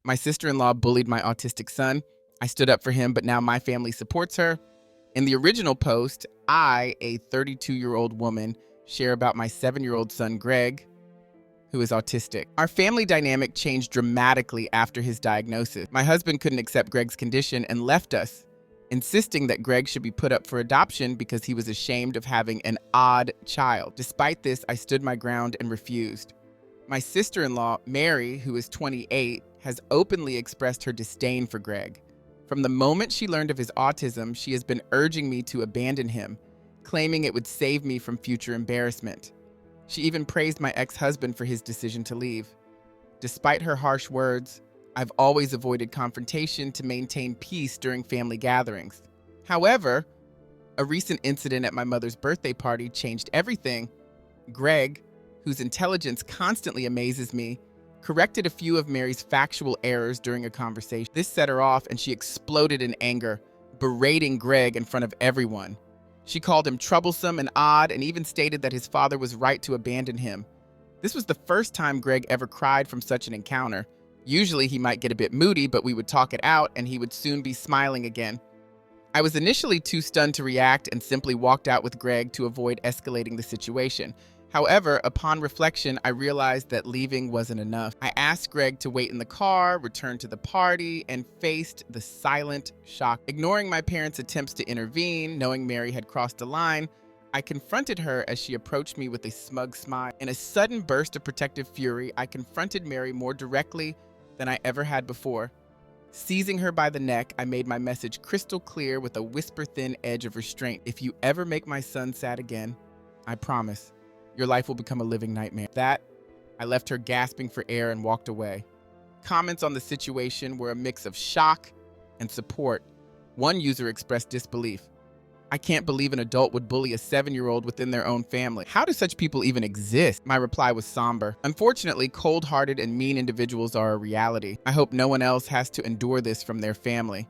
My sister-in-law bullied my autistic son. I stood up for him, but now my family supports her. In the original post, I, a 32-year-old woman, share about my 7-year-old son, Greg, who is autistic. Our family dynamic changed dramatically after his diagnosis. My husband couldn't accept Greg's condition and left us, insisting that Greg should be put up for adoption because he was ashamed of having an odd child. Despite this, I stood my ground and refused. My sister-in-law, Mary, who is 28, has openly expressed her disdain for Greg. From the moment she learned of his autism, she has been urging me to abandon him, claiming it would save me from future embarrassment. She even praised my ex-husband for his decision to leave. Despite her harsh words, I've always avoided confrontation to maintain peace during family gatherings. However, a recent incident at my mother's birthday party changed everything. Greg, whose intelligence constantly amazes me, corrected a few of Mary's factual errors during a conversation. This set her off and she exploded in anger, berating Greg in front of everyone. She called him troublesome and odd and even stated that his father was right to abandon him. This was the first time Greg ever cried from such an encounter. Usually he might get a bit moody, but we would talk it out and he would soon be smiling again. I was initially too stunned to react and simply walked out with Greg to avoid escalating the situation. However, upon reflection, I realized that leaving wasn't enough. I asked Greg to wait in the car, return to the party, and faced the silent shock. Ignoring my parents' attempts to intervene, knowing Mary had crossed a line, I confronted her as she approached me with a smug smile. In a sudden burst of protective fury, I confronted Mary more directly than I ever had before. Seizing her by the neck, I made my message crystal clear with a whisper-thin edge of restraint. If you ever make my son sad again, I promise, your life will become a living nightmare. That, I left her gasping for air and walked away. Comments on the situation were a mix of shock and support. One user expressed disbelief. I can't believe an adult would bully a 7-year-old within their own family. How do such people even exist? My reply was somber. Unfortunately, cold-hearted and mean individuals are a reality. I hope no one else has to endure this from their family.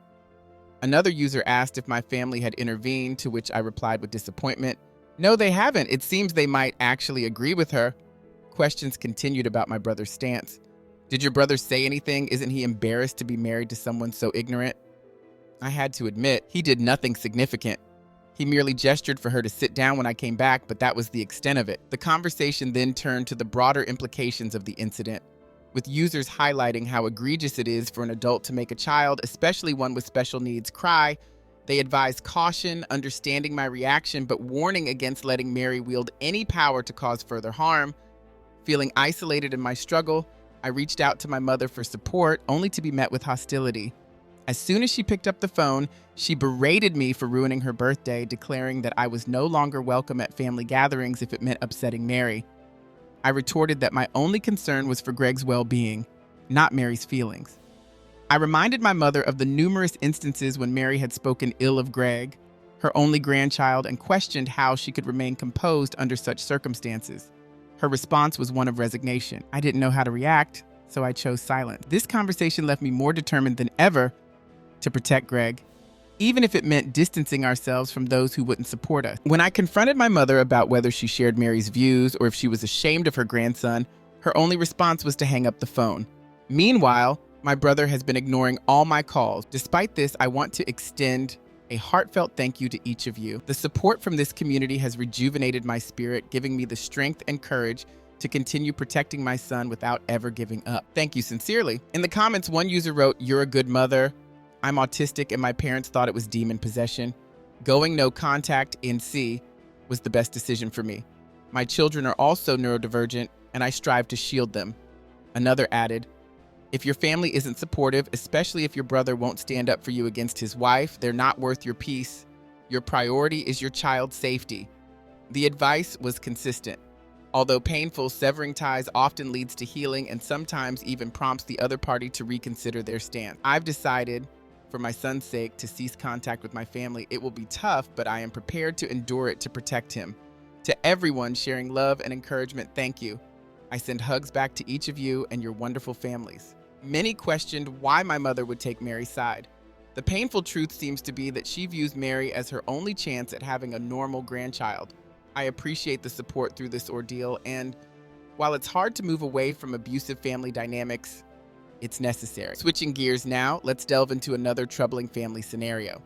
Another user asked if my family had intervened, to which I replied with disappointment. No, they haven't. It seems they might actually agree with her. Questions continued about my brother's stance. Did your brother say anything? Isn't he embarrassed to be married to someone so ignorant? I had to admit, he did nothing significant. He merely gestured for her to sit down when I came back, but that was the extent of it. The conversation then turned to the broader implications of the incident, with users highlighting how egregious it is for an adult to make a child, especially one with special needs, cry. They advised caution, understanding my reaction, but warning against letting Mary wield any power to cause further harm. Feeling isolated in my struggle, I reached out to my mother for support, only to be met with hostility. As soon as she picked up the phone, she berated me for ruining her birthday, declaring that I was no longer welcome at family gatherings if it meant upsetting Mary. I retorted that my only concern was for Greg's well-being, not Mary's feelings. I reminded my mother of the numerous instances when Mary had spoken ill of Greg, her only grandchild, and questioned how she could remain composed under such circumstances. Her response was one of resignation. I didn't know how to react, so I chose silence. This conversation left me more determined than ever to protect Greg, even if it meant distancing ourselves from those who wouldn't support us. When I confronted my mother about whether she shared Mary's views or if she was ashamed of her grandson, her only response was to hang up the phone. Meanwhile, my brother has been ignoring all my calls. Despite this, I want to extend a heartfelt thank you to each of you. The support from this community has rejuvenated my spirit, giving me the strength and courage to continue protecting my son without ever giving up. Thank you sincerely. In the comments, one user wrote, "You're a good mother. I'm autistic and my parents thought it was demon possession. Going no contact NC was the best decision for me. My children are also neurodivergent and I strive to shield them." Another added, "If your family isn't supportive, especially if your brother won't stand up for you against his wife, they're not worth your peace. Your priority is your child's safety." The advice was consistent. Although painful, severing ties often leads to healing and sometimes even prompts the other party to reconsider their stance. I've decided, for my son's sake, to cease contact with my family. It will be tough, but I am prepared to endure it to protect him. To everyone sharing love and encouragement, thank you. I send hugs back to each of you and your wonderful families. Many questioned why my mother would take Mary's side. The painful truth seems to be that she views Mary as her only chance at having a normal grandchild. I appreciate the support through this ordeal, and while it's hard to move away from abusive family dynamics, it's necessary. Switching gears now, let's delve into another troubling family scenario.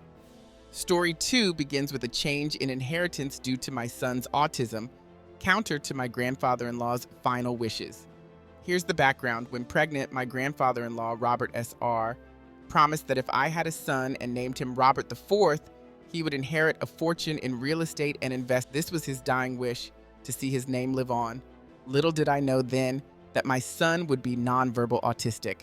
Story 2 begins with a change in inheritance due to my son's autism, counter to my grandfather-in-law's final wishes. Here's the background. When pregnant, my grandfather-in-law, Robert S.R., promised that if I had a son and named him Robert IV, he would inherit a fortune in real estate and invest. This was his dying wish, to see his name live on. Little did I know then that my son would be nonverbal autistic.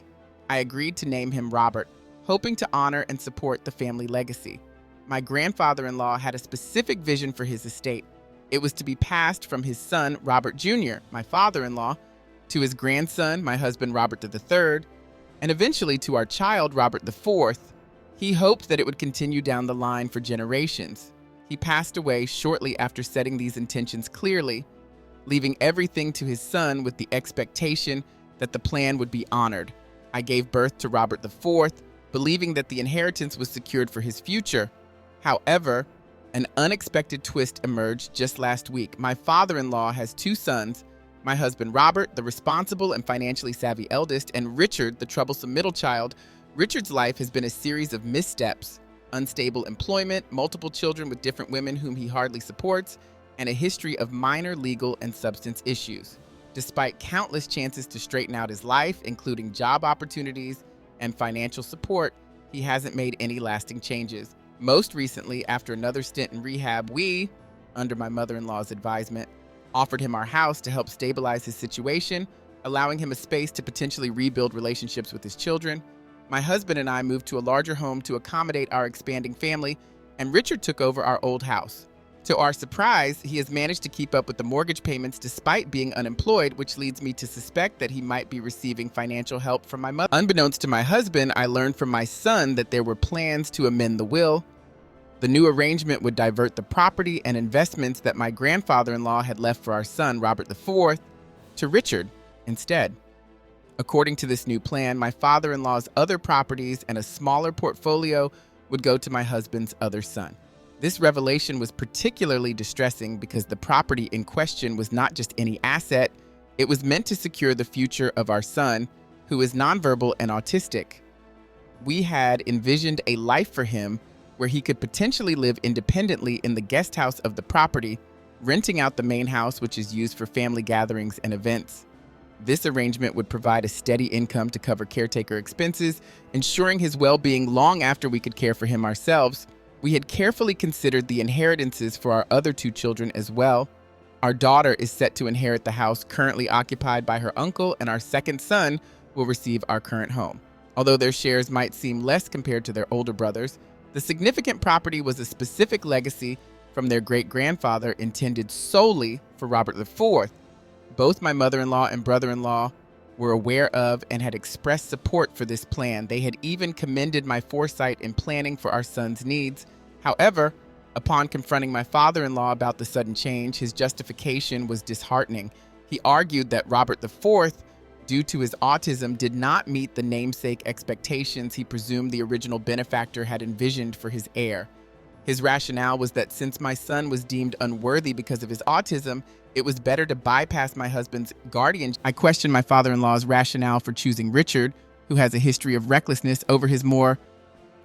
I agreed to name him Robert, hoping to honor and support the family legacy. My grandfather-in-law had a specific vision for his estate. It was to be passed from his son, Robert Jr., my father-in-law, to his grandson, my husband, Robert III, and eventually to our child, Robert IV. He hoped that it would continue down the line for generations. He passed away shortly after setting these intentions clearly, leaving everything to his son with the expectation that the plan would be honored. I gave birth to Robert IV, believing that the inheritance was secured for his future. However, an unexpected twist emerged just last week. My father-in-law has 2 sons, my husband Robert, the responsible and financially savvy eldest, and Richard, the troublesome middle child. Richard's life has been a series of missteps, unstable employment, multiple children with different women whom he hardly supports, and a history of minor legal and substance issues. Despite countless chances to straighten out his life, including job opportunities and financial support, he hasn't made any lasting changes. Most recently, after another stint in rehab, we, under my mother-in-law's advisement, offered him our house to help stabilize his situation, allowing him a space to potentially rebuild relationships with his children. My husband and I moved to a larger home to accommodate our expanding family, and Richard took over our old house. To our surprise, he has managed to keep up with the mortgage payments despite being unemployed, which leads me to suspect that he might be receiving financial help from my mother. Unbeknownst to my husband, I learned from my son that there were plans to amend the will. The new arrangement would divert the property and investments that my grandfather-in-law had left for our son, Robert IV, to Richard instead. According to this new plan, my father-in-law's other properties and a smaller portfolio would go to my husband's other son. This revelation was particularly distressing because the property in question was not just any asset, it was meant to secure the future of our son, who is nonverbal and autistic. We had envisioned a life for him where he could potentially live independently in the guest house of the property, renting out the main house, which is used for family gatherings and events. This arrangement would provide a steady income to cover caretaker expenses, ensuring his well-being long after we could care for him ourselves. We had carefully considered the inheritances for our other 2 children as well. Our daughter is set to inherit the house currently occupied by her uncle, and our second son will receive our current home. Although their shares might seem less compared to their older brothers, the significant property was a specific legacy from their great-grandfather intended solely for Robert IV. Both my mother-in-law and brother-in-law were aware of and had expressed support for this plan. They had even commended my foresight in planning for our son's needs. However, upon confronting my father-in-law about the sudden change, his justification was disheartening. He argued that Robert IV, due to his autism, did not meet the namesake expectations he presumed the original benefactor had envisioned for his heir. His rationale was that since my son was deemed unworthy because of his autism, it was better to bypass my husband's guardian. I questioned my father-in-law's rationale for choosing Richard, who has a history of recklessness, over his more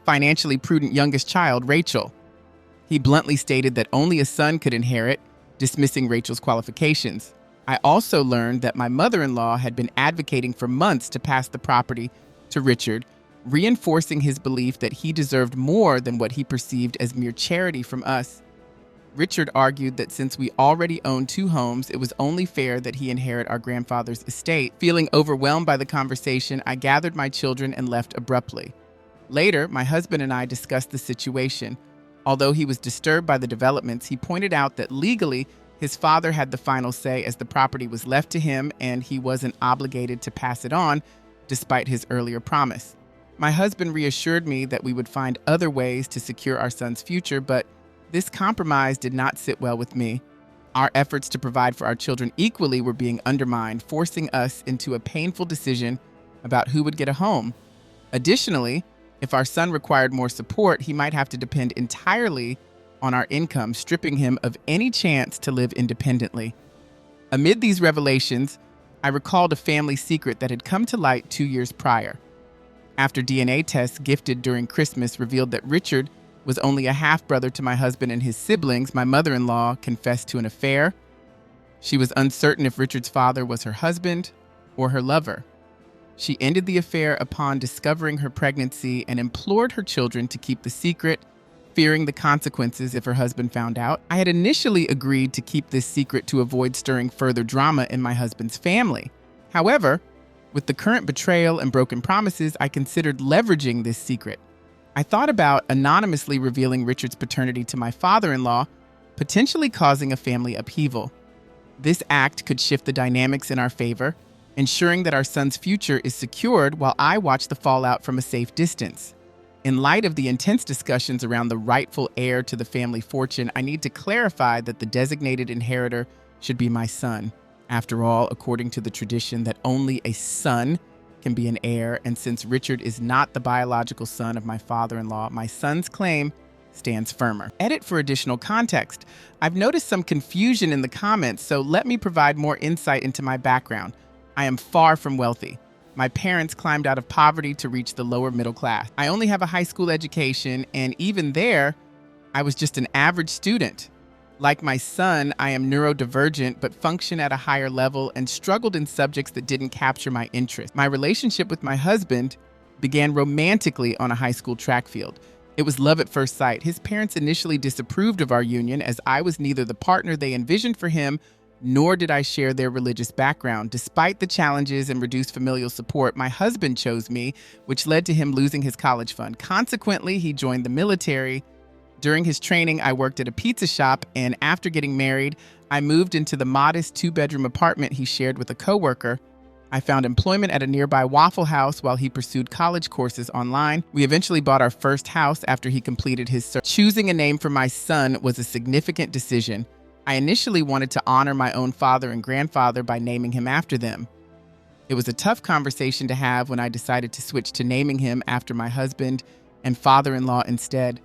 financially prudent youngest child, Rachel. He bluntly stated that only a son could inherit, dismissing Rachel's qualifications. I also learned that my mother-in-law had been advocating for months to pass the property to Richard, reinforcing his belief that he deserved more than what he perceived as mere charity from us. Richard argued that since we already owned 2 homes, it was only fair that he inherit our grandfather's estate. Feeling overwhelmed by the conversation, I gathered my children and left abruptly. Later, my husband and I discussed the situation. Although he was disturbed by the developments, he pointed out that legally, his father had the final say as the property was left to him and he wasn't obligated to pass it on, despite his earlier promise. My husband reassured me that we would find other ways to secure our son's future, but this compromise did not sit well with me. Our efforts to provide for our children equally were being undermined, forcing us into a painful decision about who would get a home. Additionally, if our son required more support, he might have to depend entirely on our income, stripping him of any chance to live independently. Amid these revelations, I recalled a family secret that had come to light 2 years prior. After DNA tests gifted during Christmas revealed that Richard was only a half-brother to my husband and his siblings, my mother-in-law confessed to an affair. She was uncertain if Richard's father was her husband or her lover. She ended the affair upon discovering her pregnancy and implored her children to keep the secret, fearing the consequences if her husband found out. I had initially agreed to keep this secret to avoid stirring further drama in my husband's family. However, with the current betrayal and broken promises, I considered leveraging this secret. I thought about anonymously revealing Richard's paternity to my father-in-law, potentially causing a family upheaval. This act could shift the dynamics in our favor, ensuring that our son's future is secured while I watch the fallout from a safe distance. In light of the intense discussions around the rightful heir to the family fortune, I need to clarify that the designated inheritor should be my son. After all, according to the tradition that only a son can be an heir, and since Richard is not the biological son of my father-in-law, my son's claim stands firmer. Edit for additional context. I've noticed some confusion in the comments, so let me provide more insight into my background. I am far from wealthy. My parents climbed out of poverty to reach the lower middle class. I only have a high school education, and even there, I was just an average student. Like my son, I am neurodivergent but function at a higher level and struggled in subjects that didn't capture my interest. My relationship with my husband began romantically on a high school track field. It was love at first sight. His parents initially disapproved of our union as I was neither the partner they envisioned for him nor did I share their religious background. Despite the challenges and reduced familial support, my husband chose me, which led to him losing his college fund. Consequently, he joined the military. During his training, I worked at a pizza shop, and after getting married, I moved into the modest 2-bedroom apartment he shared with a coworker. I found employment at a nearby Waffle House while he pursued college courses online. We eventually bought our first house after he completed his search. Choosing a name for my son was a significant decision. I initially wanted to honor my own father and grandfather by naming him after them. It was a tough conversation to have when I decided to switch to naming him after my husband and father-in-law instead.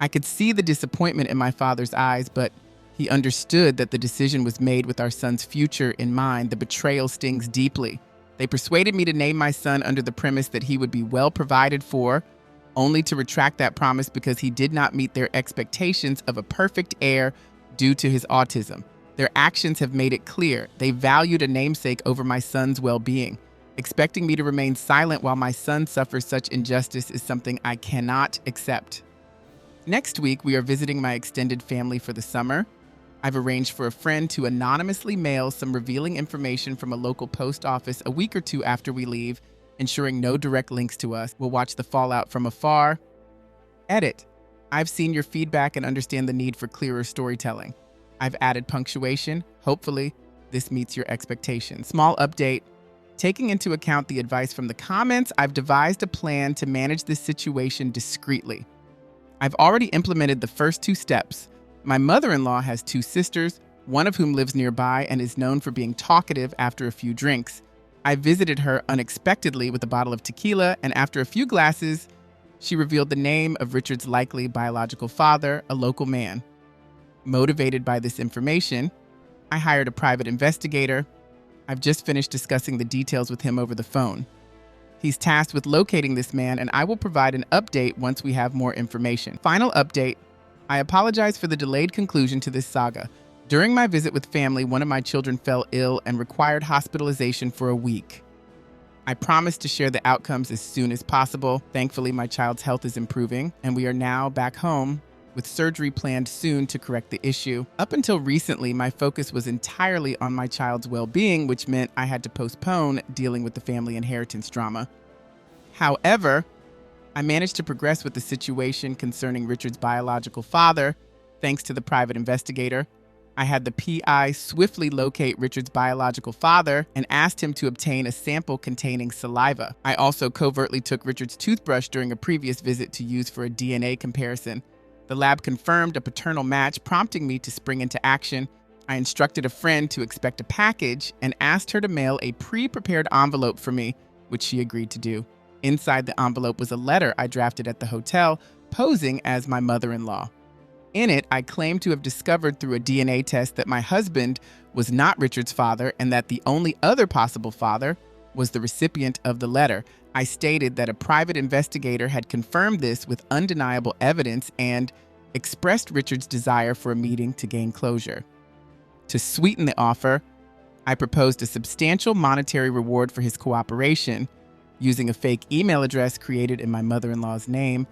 I could see the disappointment in my father's eyes, but he understood that the decision was made with our son's future in mind. The betrayal stings deeply. They persuaded me to name my son under the premise that he would be well provided for, only to retract that promise because he did not meet their expectations of a perfect heir due to his autism. Their actions have made it clear they valued a namesake over my son's well-being. Expecting me to remain silent while my son suffers such injustice is something I cannot accept. Next week, we are visiting my extended family for the summer. I've arranged for a friend to anonymously mail some revealing information from a local post office a week or two after we leave, ensuring no direct links to us. We'll watch the fallout from afar. Edit. I've seen your feedback and understand the need for clearer storytelling. I've added punctuation. Hopefully, this meets your expectations. Small update. Taking into account the advice from the comments, I've devised a plan to manage this situation discreetly. I've already implemented the first 2 steps. My mother-in-law has 2 sisters, one of whom lives nearby and is known for being talkative after a few drinks. I visited her unexpectedly with a bottle of tequila, and after a few glasses, she revealed the name of Richard's likely biological father, a local man. Motivated by this information, I hired a private investigator. I've just finished discussing the details with him over the phone. He's tasked with locating this man, and I will provide an update once we have more information. Final update. I apologize for the delayed conclusion to this saga. During my visit with family, one of my children fell ill and required hospitalization for a week. I promised to share the outcomes as soon as possible. Thankfully, my child's health is improving, and we are now back home with surgery planned soon to correct the issue. Up until recently, my focus was entirely on my child's well-being, which meant I had to postpone dealing with the family inheritance drama. However, I managed to progress with the situation concerning Richard's biological father, thanks to the private investigator. I had the PI swiftly locate Richard's biological father and asked him to obtain a sample containing saliva. I also covertly took Richard's toothbrush during a previous visit to use for a DNA comparison. The lab confirmed a paternal match, prompting me to spring into action. I instructed a friend to expect a package and asked her to mail a pre-prepared envelope for me, which she agreed to do. Inside the envelope was a letter I drafted at the hotel, posing as my mother-in-law. In it, I claimed to have discovered through a DNA test that my husband was not Richard's father and that the only other possible father was the recipient of the letter. I stated that a private investigator had confirmed this with undeniable evidence and expressed Richard's desire for a meeting to gain closure. To sweeten the offer, I proposed a substantial monetary reward for his cooperation. Using a fake email address created in my mother-in-law's name,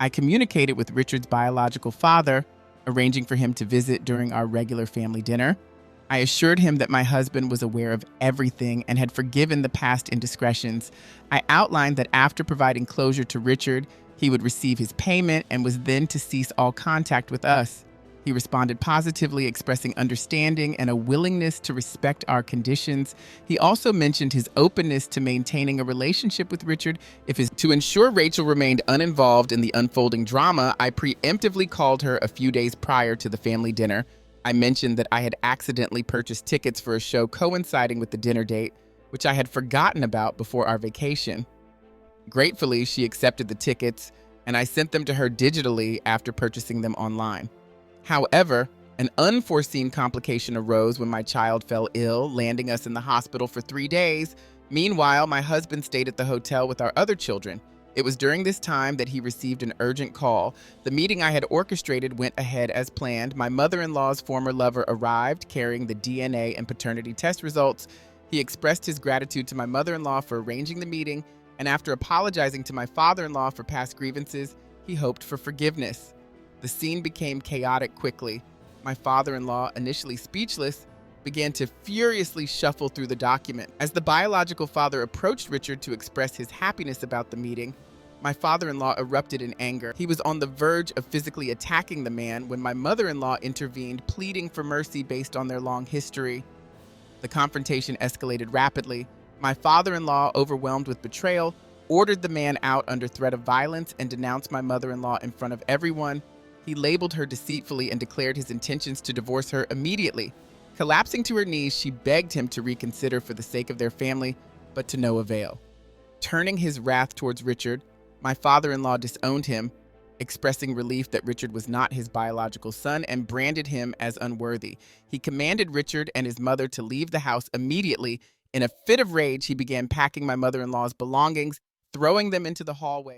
I communicated with Richard's biological father, arranging for him to visit during our regular family dinner. I assured him that my husband was aware of everything and had forgiven the past indiscretions. I outlined that after providing closure to Richard, he would receive his payment and was then to cease all contact with us. He responded positively, expressing understanding and a willingness to respect our conditions. He also mentioned his openness to maintaining a relationship with Richard to ensure Rachel remained uninvolved in the unfolding drama. I preemptively called her a few days prior to the family dinner. I mentioned that I had accidentally purchased tickets for a show coinciding with the dinner date, which I had forgotten about before our vacation. Gratefully, she accepted the tickets, and I sent them to her digitally after purchasing them online. However, an unforeseen complication arose when my child fell ill, landing us in the hospital for 3 days. Meanwhile, my husband stayed at the hotel with our other children. It was during this time that he received an urgent call. The meeting I had orchestrated went ahead as planned. My mother-in-law's former lover arrived, carrying the DNA and paternity test results. He expressed his gratitude to my mother-in-law for arranging the meeting, and after apologizing to my father-in-law for past grievances, he hoped for forgiveness. The scene became chaotic quickly. My father-in-law, initially speechless, began to furiously shuffle through the document. As the biological father approached Richard to express his happiness about the meeting, my father-in-law erupted in anger. He was on the verge of physically attacking the man when my mother-in-law intervened, pleading for mercy based on their long history. The confrontation escalated rapidly. My father-in-law, overwhelmed with betrayal, ordered the man out under threat of violence and denounced my mother-in-law in front of everyone. He labeled her deceitfully and declared his intentions to divorce her immediately. Collapsing to her knees, she begged him to reconsider for the sake of their family, but to no avail. Turning his wrath towards Richard, my father-in-law disowned him, expressing relief that Richard was not his biological son and branded him as unworthy. He commanded Richard and his mother to leave the house immediately. In a fit of rage, he began packing my mother-in-law's belongings, throwing them into the hallway.